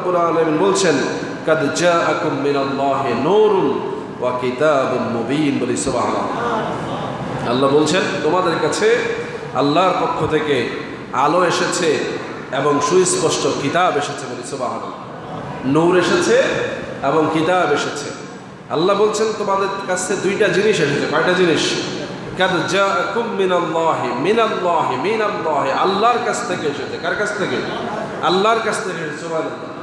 রাব্বুল আলামিন বলছেন কাদ জাআকুম মিনাল্লাহি নূরুন ওয়া কিতাবুম মুবিন, বলি সুবহানাল্লাহ। আল্লাহ বলছেন তোমাদের কাছে আল্লাহর পক্ষ থেকে আলো এসেছে এবং সুস্পষ্ট কিতাব এসেছে, বলি সুবহানাল্লাহ। নূর এসেছে এবং কিতাব এসেছে। আল্লাহ বলছেন তোমাদের কাছে দুইটা জিনিস এসেছে। কয়টা জিনিস? কাদ জাআকুম মিনাল্লাহি, মিনাল্লাহি, মিনাল্লাহি, আল্লাহর কাছ থেকে এসেছে। কার কাছ থেকে? আল্লাহর কাছ থেকে এসেছে। সুবহানাল্লাহ।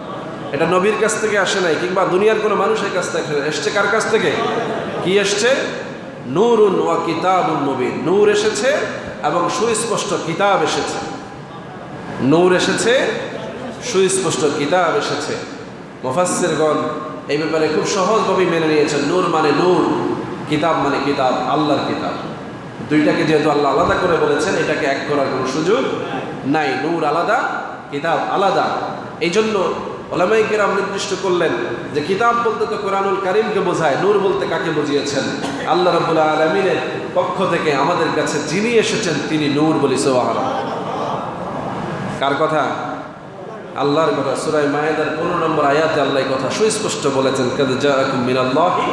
এটা নবীর কাছ থেকে আসে নাই, কিংবা দুনিয়ার কোনো মানুষের কাছ থেকে এসেছে। কার কাছ থেকে? কি এসছে? নূরুন ওয়া কিতাবুন মুবিন, নূর এসেছে এবং সুস্পষ্ট কিতাব এসেছে। নূর এসেছে, সুস্পষ্ট কিতাব এসেছে। মুফাসসিরগণ এই ব্যাপারে খুব সহজভাবে মেনে নিয়েছেন। নূর মানে নূর, কিতাব মানে কিতাব, আল্লাহর কিতাব। দুইটাকে যেহেতু আল্লাহ আলাদা করে বলেছেন, এটাকে এক করার কোনো সুযোগ নাই। নূর আলাদা, কিতাব আলাদা। এই জন্য উলামায়ে কিরাম নির্দিষ্ট করলেন যে কিতাব বলতে তো কোরআনুল কারীমকে বোঝায়, নূর বলতে কাকে বুঝিয়েছেন? আল্লাহ রাব্বুল আলামিনের পক্ষ থেকে আমাদের কাছে যিনি এসেছেন তিনি নূর, বলি সুবহানাল্লাহ। কার কথা? আল্লাহর কথা। সূরা মায়েদার 15 নম্বর আয়াতে আল্লাহ এই কথা সুস্পষ্ট বলেছেন, কাদ জাআকুম মিনাল্লাহি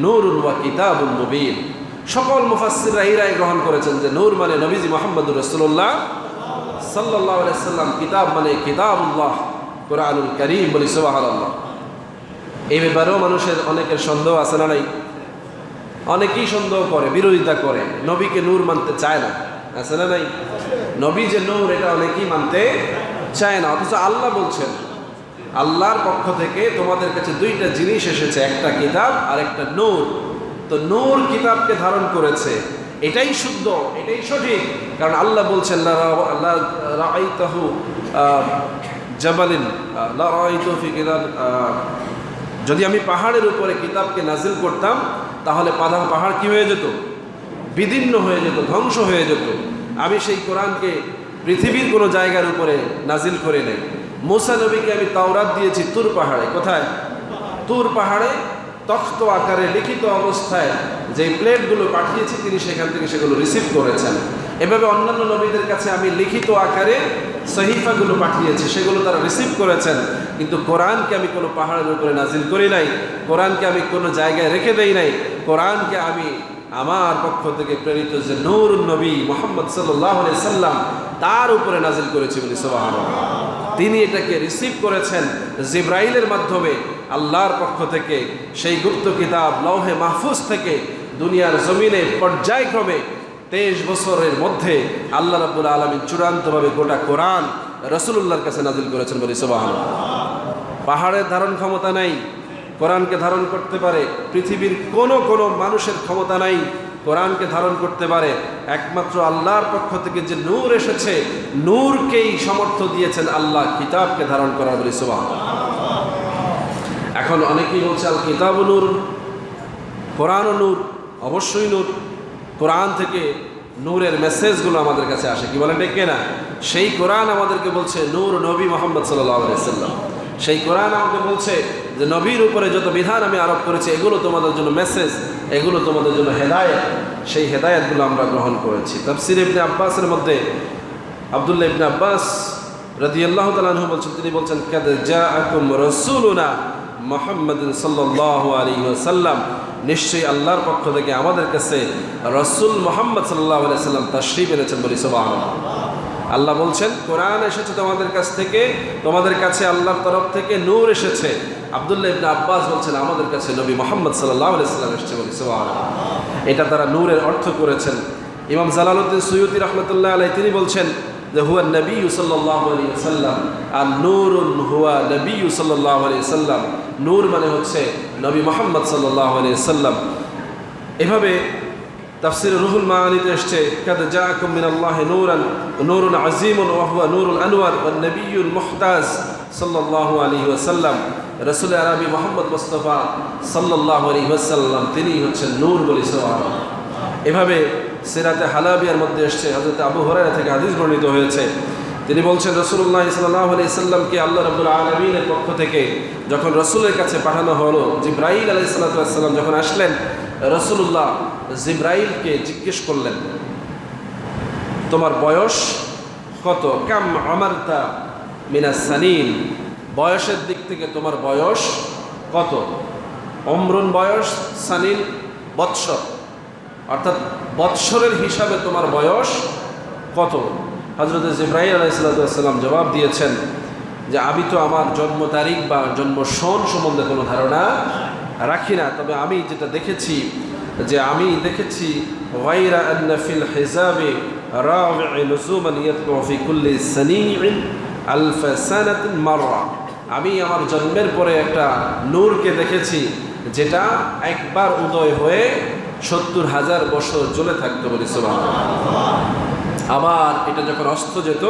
নূরুন ওয়া কিতাবুন মুবিন। সকল মুফাসসিররা এই রায় গ্রহণ করেছেন যে নূর মানে নবীজি মুহাম্মদুর রাসূলুল্লাহ সাল্লাল্লাহু আলাইহি ওয়াসাল্লাম, কিতাব মানে কিতাবুল্লাহ, কোরআনুল কারীম, বলি সুবহানাল্লাহ। এই ব্যাপারেও মানুষের অনেকের সন্দেহ আছে না নাই? অনেকেই সন্দেহ করে, বিরোধিতা করে, নবীকে নূর মানতে চায় না, আছে না নাই? নবী যে নূর এটা অনেকেই মানতে চায় না। অথচ আল্লাহ বলছেন আল্লাহর পক্ষ থেকে তোমাদের কাছে দুইটা জিনিস এসেছে, একটা কিতাব আর একটা নূর। তো নূর কিতাবকে ধারণ করেছে, এটাই শুদ্ধ, এটাই সঠিক। কারণ আল্লাহ বলছেন লা রাআইতাহু জাবালিন লা রাআইতু ফি কিতাব, যদি আমি পাহাড়ের উপরে কিতাবকে নাজিল করতাম তাহলে পাহাড় কি হয়ে যেত? বিদীর্ণ হয়ে যেত, ধ্বংস হয়ে যেত। আমি সেই কোরআনকে পৃথিবীর কোনো জায়গার উপরে নাজিল করে নেই। মুসা নবীকে আমি তাওরাত দিয়েছি তুর পাহাড়ে। কোথায়? তুর পাহাড়ে তখ্ত আকারে লিখিত অবস্থায় যে প্লেটগুলো পাঠিয়েছি তিনি সেখান থেকে সেগুলো রিসিভ করেছেন। এভাবে অন্যান্য নবীদের কাছে আমি লিখিত আকারে সহিফাগুলো পাঠিয়েছি, সেগুলো তারা রিসিভ করেছেন। কিন্তু কোরআনকে আমি কোনো পাহাড়ের উপরে নাজিল করি নাই, কোরআনকে আমি কোনো জায়গায় রেখে দেই নাই। কোরআনকে আমি আমার পক্ষ থেকে প্রেরিত যে নূরুন নবী মুহাম্মদ সাল্লাল্লাহু আলাইহি সাল্লাম তার উপরে নাজিল করেছি, বলি সুবহানাল্লাহ। তিনি এটাকে রিসিভ করেছেন জিবরাইলের মাধ্যমে আল্লাহর পক্ষ থেকে। সেই গুপ্ত কিতাব লৌহে মাহফুজ থেকে দুনিয়ার জমিনে পর্যায়ক্রমে 23 বছরের মধ্যে আল্লাহ রাব্বুল আলামিন চূড়ান্তভাবে গোটা কোরআন রাসূলুল্লাহর কাছে নাজিল করেছেন, বলি সুবহানাল্লাহ। পাহাড়ের ধারণ ক্ষমতা নাই, কোরআনকে ধারণ করতে পারে পৃথিবীর কোনো মানুষের ক্ষমতা নাই কোরআনকে ধারণ করতে পারে। একমাত্র আল্লাহর পক্ষ থেকে যে নূর এসেছে, নূরকেই সামর্থ্য দিয়েছেন আল্লাহ কিতাবকে ধারণ করার, বলি সুবহানাল্লাহ। এখন অনেকেই বলছে আল কিতাবু নূর, কোরআনও নূর। অবশ্যই নূর। কোরআন থেকে নূরের মেসেজগুলো আমাদের কাছে আসে, কি বলেন ঠিক না? সেই কোরআন আমাদেরকে বলছে নূর নবী মুহাম্মদ সাল্লাল্লাহু আলাইহি ওয়াসাল্লাম। সেই কোরআন আমাকে বলছে যে নবীর উপরে যত বিধান আমি আরোপ করেছি এগুলো তোমাদের জন্য মেসেজ, এগুলো তোমাদের জন্য হেদায়েত। সেই হেদায়েতগুলো আমরা গ্রহণ করেছি। তাফসীর ইবনে আব্বাসের মধ্যে আব্দুল্লাহ ইবনে আব্বাস রাদিয়াল্লাহু তাআলা আনহু বলছেন, তিনি বলছেন কাদ জাআকুম রাসূলুনা মুহাম্মাদুন সাল্লাল্লাহু আলাইহি ওয়াসাল্লাম, নিশ্চয়ই আল্লাহর পক্ষ থেকে আমাদের কাছে রাসূল মুহাম্মদ সাল্লাল্লাহু আলাইহি ওয়াসাল্লাম তাশরীফ এনেছেন, বলি সুবহানাল্লাহ। আল্লাহ বলছেন কোরআন এসেছে তোমাদের কাছ থেকে, তোমাদের কাছে আল্লাহর তরফ থেকে নূর এসেছে। আব্দুল্লাহ ইবনে আব্বাস বলছেন আমাদের কাছে নবী মুহাম্মদ সাল্লাল্লাহু আলাইহি ওয়াসাল্লাম এসেছে, বলি সুবহানাল্লাহ। এটা তারা নূরের অর্থ করেছেন। ইমাম জালালউদ্দিন সুয়ুতি রাহমাতুল্লাহ আলাইহি তিনি বলছেন যে হুয়া নবী সাল্লাল্লাহু আলাইহি ওয়াসাল্লাম আর নূরুন হুয়া নবী সাল্লাল্লাহু আলাইহি ওয়াসাল্লাম। নূর মানে হচ্ছে নবী মুহাম্মদ সাল্লাল্লাহু আলাইহি ওয়াসাল্লাম। এভাবে তাফসীর রুহুল মাআনিতে এসেছে কাদ জাআকুম মিনাল্লাহি নূরুন আযীমুন ওয়া হুয়া নূরুল আনওয়ার ওয়ান নবিয়্যুল মুহতাজ সাল্লাল্লাহু আলাইহি ওয়াসাল্লাম। রাসূল আরবি মুহাম্মদ মুস্তাফা সাল্লাল্লাহু আলাইহি ওয়াসাল্লাম তিনি হচ্ছেন নূর, বলি সুবহানাল্লাহ। এভাবে সিরাতে হালাবিয়ার মধ্যে এসেছে, হযরত আবু হুরায়রা থেকে হাদিস বর্ণিত হয়েছে। তিনি বলছেন রাসূলুল্লাহ সাল্লাল্লাহু আলাইহি ওয়াসাল্লামকে আল্লাহ রাব্বুল আলামিনের পক্ষ থেকে যখন রাসূলের কাছে পাঠানো হলো, জিবরাইল আলাইহিস সালাতু ওয়াস সালাম যখন আসলেন, রাসূলুল্লাহ জিবরাইলকে জিজ্ঞেস করলেন তোমার বয়স কত? কাম আমারতা মিনাস সানিন, বয়সের দিক থেকে তোমার বয়স কত? অমরুন বয়স, সানিন বৎসর, অর্থাৎ বৎসরের হিসাবে তোমার বয়স কত? হযরত জিবরাইল আলাইহিস সালাম জবাব দিয়েছেন যে আমি তো আমার জন্ম তারিখ বা জন্ম সন সম্বন্ধে কোনো ধারণা রাখি না, তবে আমি যেটা দেখেছি যে আমি দেখেছি গায়রা আন্না ফিল হিসাবে রাবি'i নুজুমান ইয়াতলু ফি কুল্লি সানি'in আলফ সানাতিন মাররা। আমি আমার জন্মের পরে একটা নূরকে দেখেছি যেটা একবার উদয় হয়ে ৭০,০০০ বছর জ্বলে থাকতো, বলি সুবহানাল্লাহ। আবার এটা যখন অস্ত যেত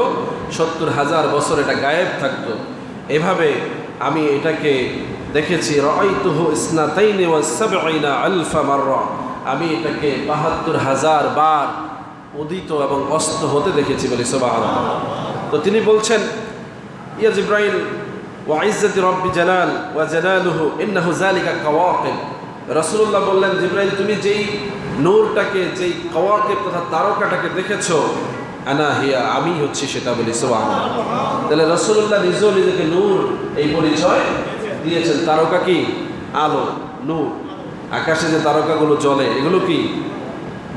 ৭০,০০০ বছর এটা গায়েব থাকতো। এভাবে আমি এটাকে দেখেছি। রাআইতুহু ইসনাতাইনি ওয়া সাবঈনা আলফা মাররা। আমি এটাকে ৭২,০০০ বার উদিত এবং অস্ত হতে দেখেছি, বলি সুবহানাল্লাহ। তো তিনি বলছেন, ইয়া জিবরাইল ওয়া ইজ্জতি রব্বি জালাল ওয়া জালালুহু ইন্নাহু যালিকা কাওয়াকিব। রাসূলুল্লাহ বললেন, জিবরাইল তুমি যেই নূরটাকে, যেই কাওয়াকিব তথা তারকাটাকে দেখেছো, আনা হিয়া আমি হচ্ছি সেটা, বলি সুবহানাল্লাহ। তাহলে রাসূলুল্লাহ নিজেও নিজেকে নূর এই পরিচয় দিয়েছেন। তারকা কি? আলো, নূর। আকাশে যে তারকাগুলো জ্বলে এগুলো কি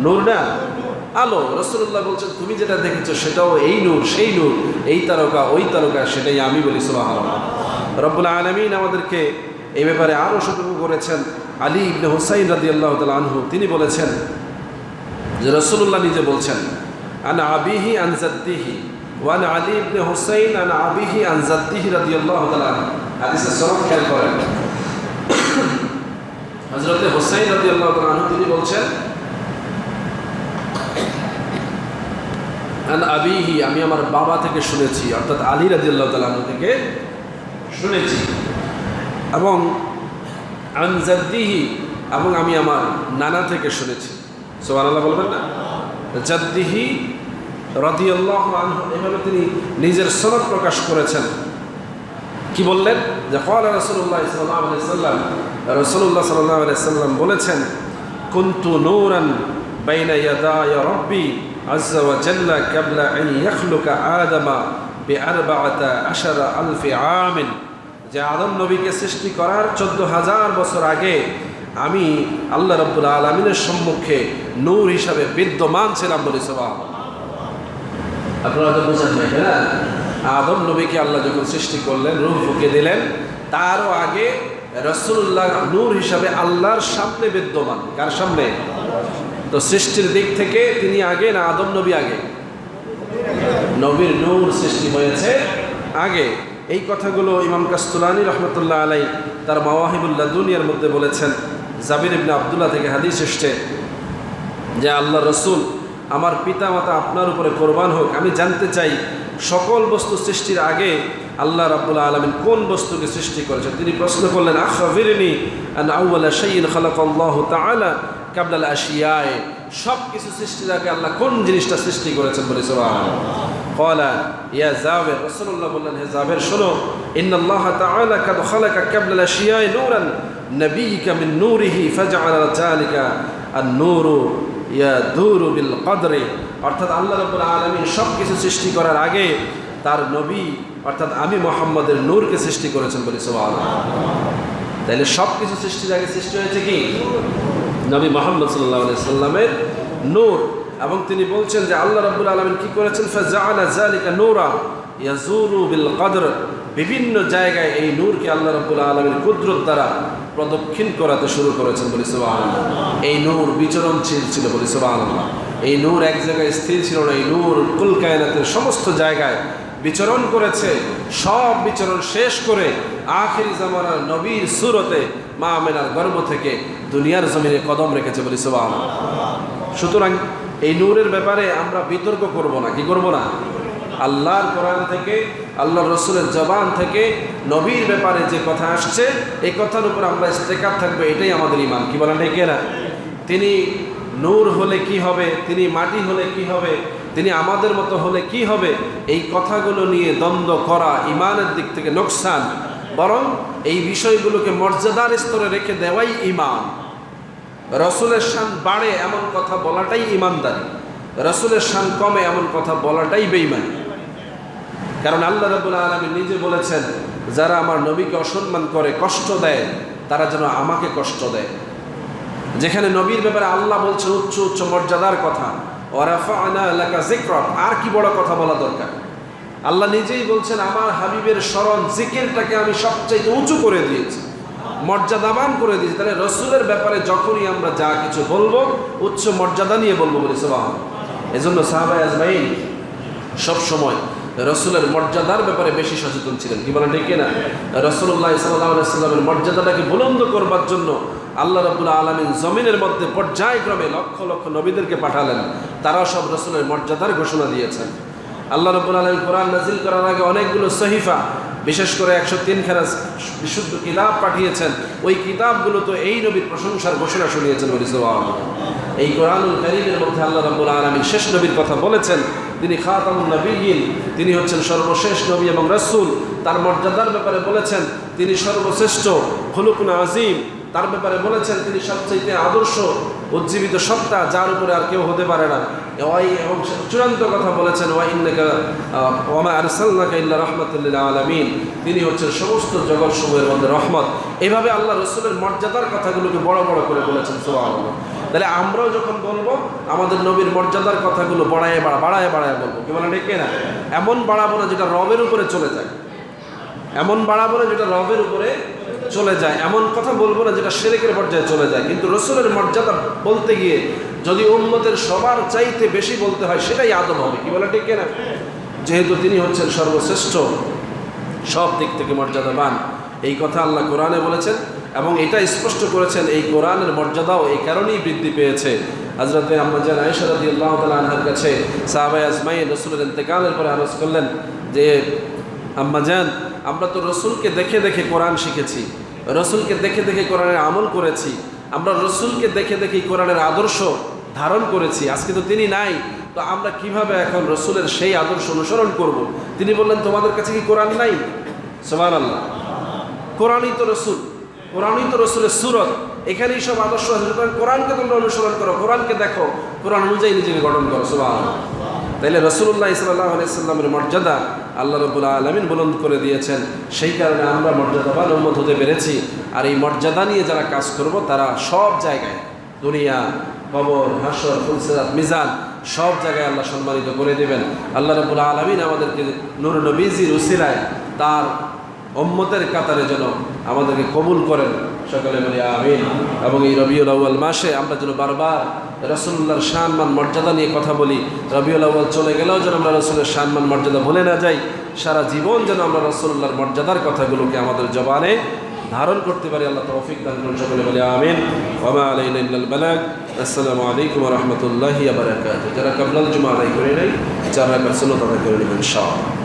নূর না? আলো। রাসূলুল্লাহ বলছেন তুমি যেটা দেখেছো সেটাও এই নূর, সেই নূর, এই তারকা, ওই তারকা, সেটাই আমি, বলি সুবহানাল্লাহ। রব্বুল আলামিন আমাদেরকে এই ব্যাপারে আরও সতর্ক করেছেন। আলী ইবনে হুসাইন রাদিয়াল্লাহু তাআলা আনহু তিনি বলেছেন যে রাসূলুল্লাহ নিজে বলছেন, আন আবিহি আন জাদ্দিহি ওয়া আন আলী ইবনে হুসাইন আন আবিহি আন জাদ্দিহি রাদিয়াল্লাহু তাআলা আনহু। হাদিসের সনদ খেয়াল করেন। হযরত হুসাইন রাদিয়াল্লাহু তাআলা আনহু তিনি বলছেন, আন আবিহি আমি আমার বাবা থেকে শুনেছি, অর্থাৎ আলী রাদিয়াল্লাহু তাআলা আনহু থেকে শুনেছি, এবং আন জাদ্দিহি এবং আমি আমার নানা থেকে শুনেছি। সুবহানাল্লাহ বলবেন না? জাদ্দিহি রাদিয়াল্লাহু আনহু, এভাবে তিনি নিজের সনদ প্রকাশ করেছেন। কি বললেন? যে ক্বালা রাসূলুল্লাহ সাল্লাল্লাহু আলাইহি ওয়াসাল্লাম, রাসূলুল্লাহ সাল্লাল্লাহু আলাইহি ওয়াসাল্লাম বলেছেন, কুনতু নূরান বাইনা ইয়াদায়া রাব্বি আযজা ওয়া জাল্লা ক্বাবলা আন ইয়াখলুকা আদামা বি14,000 আমিন। যে আদম নবীকে সৃষ্টি করার 14,000 বছর আগে আমি আল্লাহ রাব্বুল আলামিনের সম্মুখে নূর হিসাবে বিদ্যমান ছিলাম, বলি সুবহানাল্লাহ। আপনারা তো বুঝেন না, হ্যাঁ? আদম নবীকে আল্লাহ যখন সৃষ্টি করলেন, রূহ ফুঁকে দিলেন, তারও আগে রাসূলুল্লাহ নূর হিসাবে আল্লাহর সামনে বিদ্যমান। কার সামনে? তো সৃষ্টির দিক থেকে তিনি আগে না আদম নবী আগে? নবীর নূর সৃষ্টি হয়েছে আগে। এই কথাগুলো ইমাম কাস্তুলানী রহমতুল্লাহ আলাই তার মাওয়াহিবুল লাদুনিয়ার মধ্যে বলেছেন। জাবির ইবনে আব্দুল্লাহ থেকে হাদিস এসছে যে আল্লাহ রসুল, আমার পিতা মাতা আপনার উপরে কোরবান হোক, আমি জানতে চাই সকল বস্তু সৃষ্টির আগে আল্লাহ রাব্বুল আলামিন কোন বস্তুকে সৃষ্টি করেছেন। তিনি প্রশ্ন করলেন, আখবিরনি আন আউওয়ালা শাইইন খালাকাল্লাহু তাআলা ক্বাবলা আল আশিয়ায়ে। সব কিছু সৃষ্টির আগে আল্লাহ কোন জিনিসটা সৃষ্টি করেছেন, বলে সুবহানাল্লাহ। ক্বালা ইয়া জাবির, রাসূলুল্লাহ বললেন, হে জাবির শোনো, ইন্নাল্লাহ তাআলা কাদ খালাকা ক্বাবলা আল আশিয়ায়ে নূরান নবিয়্যিকা মিন নূরিহি ফাজআলা যালিকা আন-নূরু ইয়াদুরু বিল কদরি। অর্থাৎ আল্লাহ রাব্বুল আলামিন সব কিছু সৃষ্টি করার আগে তার নবী অর্থাৎ আমি মুহাম্মদের নূরকে সৃষ্টি করেছেন, বলি সুবহানাল্লাহ। তাহলে সব কিছু সৃষ্টির আগে সৃষ্টি হয়েছে কি? নবী মুহাম্মদ সাল্লাল্লাহু আলাইহি সাল্লামের নূর। এবং তিনি বলছেন যে আল্লাহ রাব্বুল আলামিন কি করেছেন? ফাজআলা যালিকা নূরা ইয়াজুরু বিল কদর। বিভিন্ন জায়গায় এই নূরকে আল্লাহ রাব্বুল আলামিন কুদরত দ্বারা প্রদক্ষিণ করাতে শুরু করেছেন, বলি সুবহানাল্লাহ। এই নূর বিচরণশীল ছিল, বলি সুবহানাল্লাহ। এই নূর এক জায়গায় স্থির ছিল না, এই নূর কুল কায়নাতের সমস্ত জায়গায় বিচরণ করেছে। সব বিচরণ শেষ করে আখিরি জামানার নবীর সুরতে মা আমেনার গর্ভ থেকে দুনিয়ার জমিনে কদম রেখেছে, বলি সুবহানাল্লাহ। সুতরাং এই নূরের ব্যাপারে আমরা বিতর্ক করব না। কি করব না? আল্লাহর কোরআন থেকে, আল্লাহর রসুলের জবান থেকে নবীর ব্যাপারে যে কথা আসছে এই কথার উপর আমরা ইস্তেকার থাকবে, এটাই আমাদের ঈমান। কি বলেন ঠিক না? তিনি নূর হলে কি হবে, তিনি মাটি হলে কি হবে, তিনি আমাদের মতো হলে কি হবে, এই কথাগুলো নিয়ে দ্বন্দ্ব করা ঈমানের দিক থেকে নোকসান। বরং এই বিষয়গুলোকে মর্যাদার স্তরে রেখে দেওয়াই ঈমান। রসুলের শান বাড়ে এমন কথা বলাটাই ঈমানদারি, রসুলের শান কমে এমন কথা বলাটাই বেঈমানি। কারণ আল্লাহ রাব্বুল আলামিন নিজে বলেছেন, যারা আমার নবীকে অসম্মান করে, কষ্ট দেয়, তারা যেন আমাকে কষ্ট দেয়। যেখানে নবীর ব্যাপারে আল্লাহ বলছেন উচ্চ উচ্চ মর্যাদার কথা, ওয়া রাফা'না লাকা যিকরাক, আর কি বড় কথা বলা দরকার। আল্লাহ নিজেই বলছেন আমার হাবিবের স্মরণ জিকিরটাকে আমি সবচেয়ে উঁচু করে দিয়েছি, মর্যাদাবান করে দিয়েছি। তাহলে রসুলের ব্যাপারে যখনই আমরা যা কিছু বলবো উচ্চ মর্যাদা নিয়ে বলবো, বলি সুবহানাল্লাহ। এজন্য সাহাবায়ে আজমাইন সবসময় রসুলের মর্যাদার ব্যাপারে বেশি সচেতন ছিলেন, কি বলেন ঠিক না? রাসূলুল্লাহ সাল্লাল্লাহু আলাইহি ওয়াসাল্লামের মর্যাদাটাকে বুলন্দ করবার জন্য আল্লাহ রাব্বুল আলামিন জমিনের মধ্যে পর্যায়ক্রমে লক্ষ লক্ষ নবীদেরকে পাঠালেন, তারাও সব রসুলের মর্যাদার ঘোষণা দিয়েছেন। আল্লাহ রাব্বুল আলামিন কোরআন নাজিল করার আগে অনেকগুলো সহিফা, বিশেষ করে 103 খানা বিশুদ্ধ কিতাব পাঠিয়েছেন। ওই কিতাবগুলো তো এই নবীর প্রশংসার ঘোষণা শুনিয়েছেন, বলি সুবহানাল্লাহ। এই কোরআনুল কারীমের মধ্যে আল্লাহ রাব্বুল আলামিন শেষ নবীর কথা বলেছেন, তিনি খাতামুন নবিয়্যিন, তিনি হচ্ছেন সর্বশেষ নবী এবং রাসূল। তার মর্যাদার ব্যাপারে বলেছেন তিনি সর্বশ্রেষ্ঠ, খুলুকুন আযীম। তার ব্যাপারে বলেছেন তিনি সবচেয়ে আদর্শ উজ্জীবিত সত্তা, যার উপরে আর কেউ হতে পারে না। এবং চূড়ান্ত কথা বলেছেন ওয়া ইন্নাকা ওয়া মা আরসালনাকা ইল্লা রাহমাতাল লিল আলামিন, তিনি হচ্ছেন সমস্ত জগৎসমূহের মধ্যে রহমত। এভাবে আল্লাহ রসুলের মর্যাদার কথাগুলোকে বড় বড় করে বলেছেন, সুবহানাল্লাহ। তাহলে আমরাও যখন বলবো আমাদের নবীর মর্যাদার কথাগুলো বাড়ায় বলবো, কি বলেন ঠিক না? এমন বাড়াবো না যেটা রবের উপরে চলে যায়, এমন বাড়াবো না যেটা রবের উপরে চলে যায়, এমন কথা বলবো না যেটা শিরকের পর্যায়ে চলে যায়। কিন্তু রসুলের মর্যাদা বলতে গিয়ে যদি উম্মতের সবার চাইতে বেশি বলতে হয়, সেটাই আদব হবে, কি বলে ঠিক না? যেহেতু তিনি হচ্ছেন সর্বশ্রেষ্ঠ, সব দিক থেকে মর্যাদাবান, এই কথা আল্লাহ কোরআনে বলেছেন এবং এটা স্পষ্ট করেছেন। এই কোরআনের মর্যাদাও এই কারণেই বৃদ্ধি পেয়েছে। হযরত আম্মা জান আয়েশা রাদিয়াল্লাহু তাআলা আনহার কাছে সাহাবায়ে আজমাইন রাসূলের ইন্তেকালের পরে আরজ করলেন যে, আম্মা জান, আমরা তো রসুলকে দেখে দেখে কোরআন শিখেছি, রসুলকে দেখে দেখে কোরআনের আমল করেছি, আমরা রসুলকে দেখে দেখে কোরআনের আদর্শ ধারণ করেছি। আজকে তো তিনি নাই, তো আমরা কিভাবে এখন রসুলের সেই আদর্শ অনুসরণ করব? তিনি বললেন, তোমাদের কাছে কি কোরআন নাই? সুবহানাল্লাহ, কোরআনই তো রসুল, কোরআনই তো রসুলের সুরত, এখানেই সব আদর্শ আছে। কোরআনকে তোমরা অনুসরণ করো, কোরআনকে দেখো, কোরআন অনুযায়ী নিজেকে গঠন করো। সুবহানাল্লাহ। তাইলে রাসূলুল্লাহ সাল্লাল্লাহু আলাইহি ওয়াসাল্লামের মর্যাদা আল্লাহ রাব্বুল আলামিন বুলন্দ করে দিয়েছেন, সেই কারণে আমরা মর্যাদাবান উম্মত হতে পেরেছি। আর এই মর্যাদা নিয়ে যারা কাজ করব তারা সব জায়গায়, দুনিয়া, কবর, হাসর, ফুলসিরাত, মিজান, সব জায়গায় আল্লাহ সম্মানিত করে দেবেন। আল্লাহ রাব্বুল আলামিন আমাদেরকে নূর নবীজির উসিলায় তার উম্মতের কাতারে যেন আমাদেরকে কবুল করেন, সকলে বলি আমিন। এবং এই রবিউল আউয়াল মাসে আমরা যেন বারবার রাসূলুল্লাহর সম্মান মর্যাদা নিয়ে কথা বলি। রবিউল আউয়াল চলে গেলেও যেন আমরা রাসূলের সম্মান মর্যাদা ভুলে না যাই। সারা জীবন যেন আমরা রাসূলুল্লাহর মর্যাদার কথাগুলোকে আমাদের জবানে ধারণ করতে পারি। আল্লাহ তৌফিক দান করুন, সকলে বলি আমিন। ওয়া মা আলাইনা ইল্লাল বালাগ। আসসালামু আলাইকুম ওয়া রাহমাতুল্লাহি ওয়া বারাকাতুহু। যারা কাবলাল জুমা আদায় করে নাই, 4 রাকাত সুন্নাত আদায় করে নেবেন ইনশাআল্লাহ।